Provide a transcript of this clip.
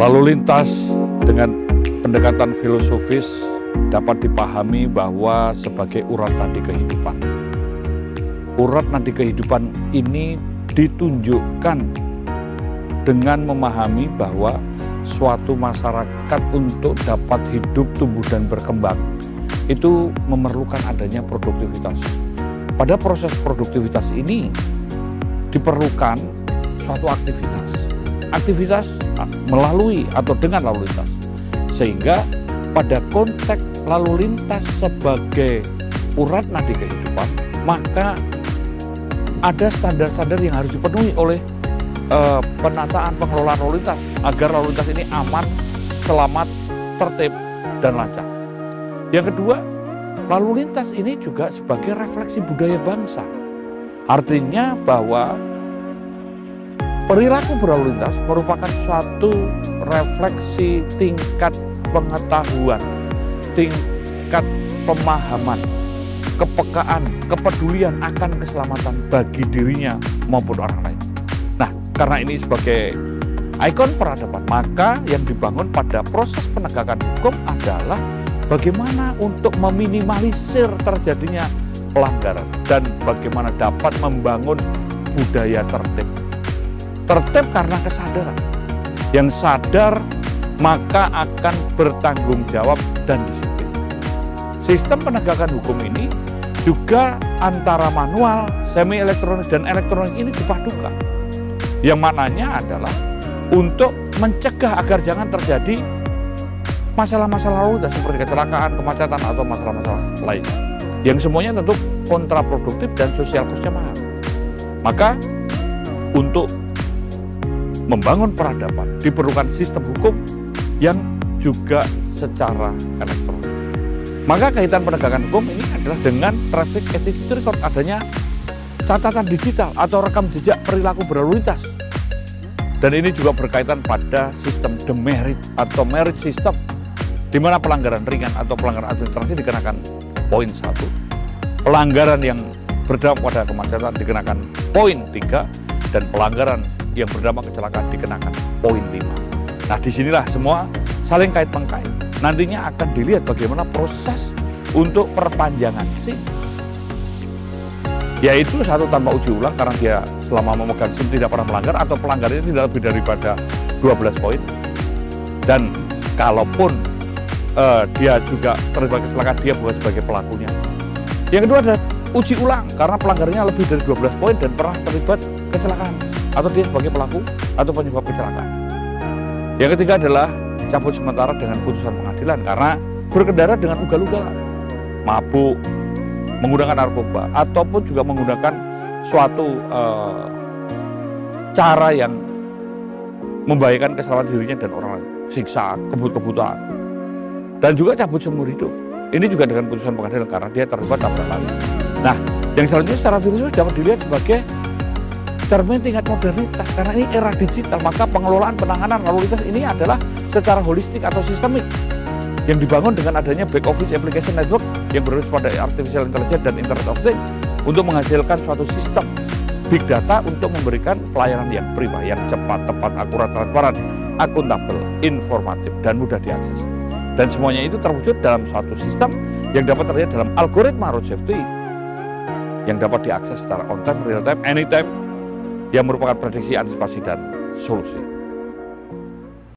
Lalu lintas dengan pendekatan filosofis dapat dipahami bahwa sebagai urat nadi kehidupan. Urat nadi kehidupan ini ditunjukkan dengan memahami bahwa suatu masyarakat untuk dapat hidup, tumbuh, dan berkembang itu memerlukan adanya produktivitas. Pada proses produktivitas ini diperlukan suatu aktivitas melalui atau dengan lalu lintas, sehingga pada konteks lalu lintas sebagai urat nadi kehidupan, maka ada standar-standar yang harus dipenuhi oleh penataan pengelolaan lalu lintas agar lalu lintas ini aman, selamat, tertib, dan lancar. Yang kedua, lalu lintas ini juga sebagai refleksi budaya bangsa. Artinya bahwa perilaku berlalu lintas merupakan suatu refleksi tingkat pengetahuan, tingkat pemahaman, kepekaan, kepedulian akan keselamatan bagi dirinya maupun orang lain. Nah, karena ini sebagai ikon peradaban, maka yang dibangun pada proses penegakan hukum adalah bagaimana untuk meminimalisir terjadinya pelanggaran dan bagaimana dapat membangun budaya tertib. Tertib karena kesadaran. Yang sadar maka akan bertanggung jawab dan disiplin. Sistem penegakan hukum ini juga antara manual, semi elektronik, dan elektronik ini dipadukan. Yang maknanya adalah untuk mencegah agar jangan terjadi masalah-masalah lalu lintas seperti kecelakaan, kemacetan, atau masalah-masalah lainnya. Yang semuanya tentu kontraproduktif dan sosial cost-nya mahal. Maka untuk membangun peradaban diperlukan sistem hukum yang juga secara elektronik. Maka kaitan penegakan hukum ini adalah dengan traffic activity record, adanya catatan digital atau rekam jejak perilaku berlalu lintas. Dan ini juga berkaitan pada sistem demerit atau merit system, di mana pelanggaran ringan atau pelanggaran administrasi dikenakan poin 1, pelanggaran yang berdampak pada kemacetan dikenakan poin 3, dan pelanggaran yang berdampak kecelakaan dikenakan poin 5. Nah, disinilah semua saling kait-mengkait. Nantinya akan dilihat bagaimana proses untuk perpanjangan SIM. Yaitu satu, tanpa uji ulang karena dia selama memegang SIM tidak pernah melanggar atau pelanggarannya tidak lebih daripada 12 poin. Dan kalaupun dia juga terlibat kecelakaan, dia bukan sebagai pelakunya. Yang kedua adalah uji ulang karena pelanggarannya lebih dari 12 poin dan pernah terlibat kecelakaan, atau dia sebagai pelaku atau penyebab kecelakaan. Yang ketiga adalah cabut sementara dengan putusan pengadilan karena berkendara dengan ugal-ugalan, mabuk, menggunakan narkoba, ataupun juga menggunakan suatu cara yang membahayakan keselamatan dirinya dan orang lain, siksa, kebut-kebutaan, dan juga cabut seumur hidup. Ini juga dengan putusan pengadilan karena dia terlibat tabrakan. Nah, yang selanjutnya secara filosofis dapat dilihat sebagai cermin tingkat modernitas karena ini era digital, maka pengelolaan penanganan lalu lintas ini adalah secara holistik atau sistemik yang dibangun dengan adanya back office application network yang berbasis pada artificial intelligence dan internet of things untuk menghasilkan suatu sistem big data untuk memberikan pelayanan yang prima, yang cepat, tepat, akurat, transparan, akuntabel, informatif, dan mudah diakses. Dan semuanya itu terwujud dalam suatu sistem yang dapat terlihat dalam algoritma road safety yang dapat diakses secara on time, real time, anytime, yang merupakan prediksi, antisipasi, dan solusi.